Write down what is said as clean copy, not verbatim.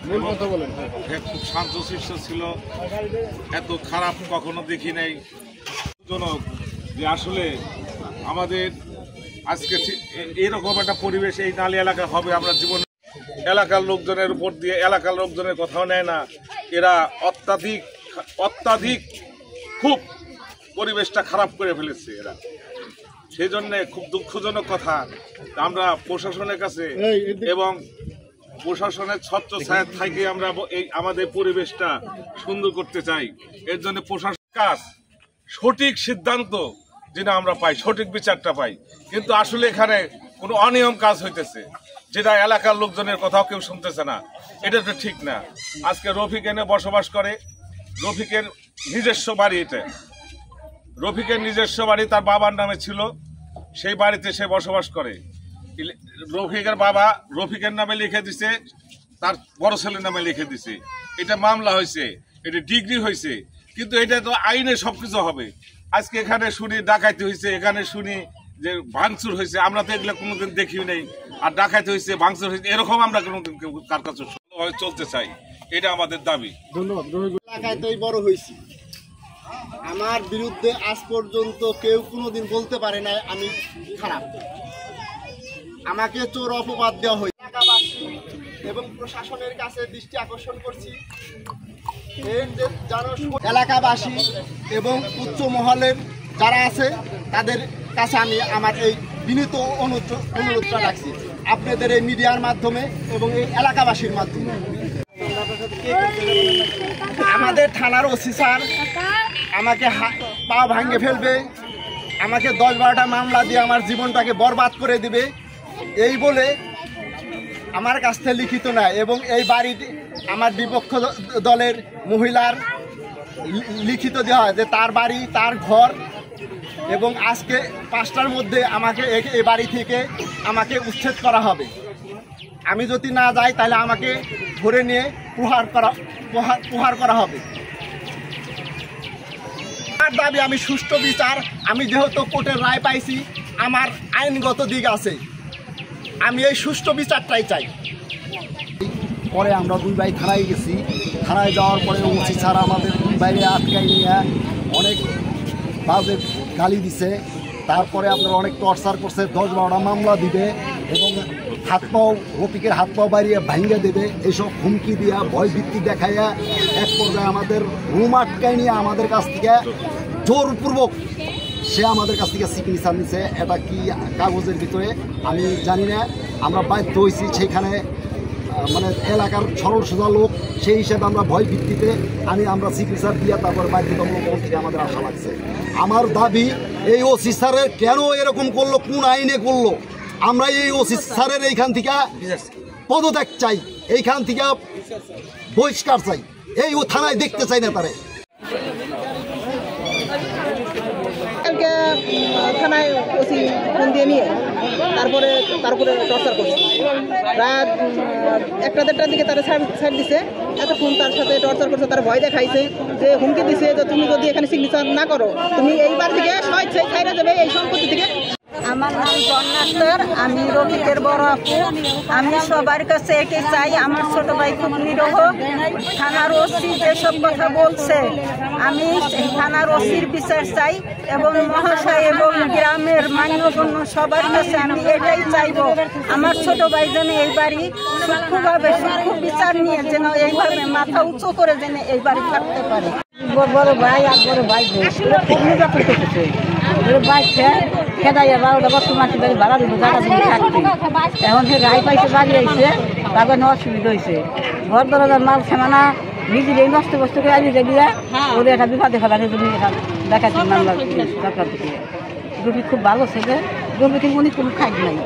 খুব শান্তশিষ্ট ছিল, এত খারাপ কখনো দেখি নাই। জনক যে আসলে আমাদের আজকে এরকম একটা পরিবেশ এই নালী এলাকা হবে আমরা জীবন এলাকার লোকজনের উপর দিয়ে এলাকার লোকজনের কথাও নেয় না। এরা অত্যাধিক খুব পরিবেশটা খারাপ করে ফেলেছে এরা। সেই জন্যে খুব দুঃখজনক কথা। আমরা প্রশাসনের কাছে এবং প্রশাসনের ছত্রছায়া থেকে আমরা এই আমাদের পরিবেশটা সুন্দর করতে চাই। এর জন্য প্রশাসন কাজ সঠিক সিদ্ধান্ত যেন আমরা পাই, সঠিক বিচারটা পাই। কিন্তু আসলে এখানে কোনো অনিয়ম কাজ হইতেছে, যেটা এলাকার লোকজনের কথাও কেউ শুনতেছে না। এটা তো ঠিক না। আজকে রফিক এনে বসবাস করে, রফিকের নিজস্ব বাড়ি, এটা রফিকের নিজস্ব বাড়ি, তার বাবার নামে ছিল, সেই বাড়িতে সে বসবাস করে। রফিকের বাবা রফিকের নামে লিখে দিছে, তার বড় ছেলের নামে লিখে দিছে। এটা মামলা হয়েছে, এটা ডিগ্রি হয়েছে, কিন্তু এটা তো আইনে সবকিছু হবে। আজকে এখানে শুনি ডাকাতি হয়েছে, এখানে শুনি যে ভাঙচুর হয়েছে, আমরা তো এগুলো কোনোদিন দেখিও নেই। আর ডাকাতি হয়েছে, ভাঙচুর হয়েছে, এরকম আমরা কোনোদিন কার কাছে ভাবে চলতে চাই, এটা আমাদের দাবি। ধন্যবাদ। এলাকায় তো বড় হয়েছি, আমার বিরুদ্ধে আজ পর্যন্ত কেউ কোনোদিন বলতে পারে না আমি খারাপ। আমাকে চোর অপবাদ দেওয়া হয়েছে। এবং প্রশাসনের কাছে দৃষ্টি আকর্ষণ করছি, এলাকাবাসী এবং উচ্চ মহলের যারা আছে তাদের কাছে আমি আমার এই বিনীত অনুরোধটা রাখছি, আপনাদের এই মিডিয়ার মাধ্যমে এবং এই এলাকাবাসীর মাধ্যমে। আমাদের থানার ওসি স্যার আমাকে পা ভাঙে ফেলবে, আমাকে 10-12টা মামলা দিয়ে আমার জীবনটাকে বরবাদ করে দিবে, এই বলে আমার কাছ থেকে লিখিত না। এবং এই বাড়িটি আমার বিপক্ষ দলের মহিলার লিখিত দেওয়া হয় যে তার বাড়ি, তার ঘর, এবং আজকে 5টার মধ্যে আমাকে এই বাড়ি থেকে আমাকে উচ্ছেদ করা হবে। আমি যদি না যাই তাহলে আমাকে ধরে নিয়ে প্রহার করা হবে। আমার দাবি আমি সুষ্ঠু বিচার, আমি যেহেতু কোর্টের রায় পাইছি, আমার আইনগত দিক আছে, আমি এই সুষ্ঠু বিচারটাই চাই। পরে আমরা 2 ভাই থানায় গেছি, থানায় যাওয়ার পরে ওসি স্যার আমাদের 2 ভাইকে আটকাই নিয়ে অনেক বাজে গালি দিছে। তারপরে আপনারা অনেক টর্চার করছে, 10-12টা মামলা দিবে এবং হাত পাও রফিকের হাত পাও বাড়িয়ে ভাঙ্গে দেবে, এইসব হুমকি দিয়া ভয় ভিত্তি দেখাইয়া এক পর্যায়ে আমাদের রুম আটকাই নিয়ে আমাদের কাছ থেকে জোরপূর্বক সে আমাদের কাছ থেকে সিগনেচার নিছে। এটা কি কাগজের ভিতরে আমি জানি না, আমরা বাধ্য হয়েছি সেখানে, মানে এলাকার সরল সোজা লোক, সেই হিসাবে আমরা ভয় ভিত্তিতে আমরা সিগনেচার দিয়ে তারপর বাধ্যতামূলক থেকে আমাদের আশা লাগছে। আমার দাবি এই ওসি স্যারের কেন এরকম করলো, কোন আইনে করলো, আমরা এই ওসি স্যারের এইখান থেকে পদত্যাগ চাই, এইখান থেকে বহিষ্কার চাই, এই ও থানায় দেখতে চাই না তারে। কালকে থানায় ওসি ফোন দিয়ে নিয়ে তারপরে টর্চার করছে। রাত 1টা-1:30টার দিকে তারা সাইড দিছে, এতক্ষণ তার সাথে টর্চার করছে, তার ভয় দেখাইছে, যে হুমকি দিছে যে তুমি যদি এখানে সিগনেচার না করো তুমি এইবার থেকে ছাইরা যাবে এই সম্পত্তি থেকে। আমার নাম জন্নাস্তর, আমি রফিকের বড় আপু। আমি সবার কাছে এটাই চাই, আমার ছোট ভাই খুব নিরহ। থানার ওসি যেসব কথা বলছে, আমি থানার ওসির বিচার চাই এবং মহাশয় এবং গ্রামের মান্যগণ্য সবার কাছে আমি এটাই চাইব, আমার ছোট ভাই যেন এই বাড়ি সূক্ষ্মভাবে সূক্ষ্ম বিচার নিয়ে যেন এইভাবে মাথা উঁচু করে যেন এই বাড়ি থাকতে পারে। বড় ভাই আর বড় ভাই খুব নির্যাতন করতেছে, খেদাইয়া 12টা বছর মাসি বাড়ি ভাড়া দিব, জায়গা জমি থাকতে। এখন সে রায় পাইছে, বাড়ি আইছে, তারপরে অসুবিধা হয়েছে, ঘর দরজার মাল সেমানা নিজেরাই নষ্ট কষ্ট করে আনি দিয়ে ওদের একটা বিপদে ফেলানি তুমি দেখাচ্ছি মামলা সরকার থেকে। রবি খুব ভালো ছেলে, রবি থেকে উনি কোনো খাই নাই।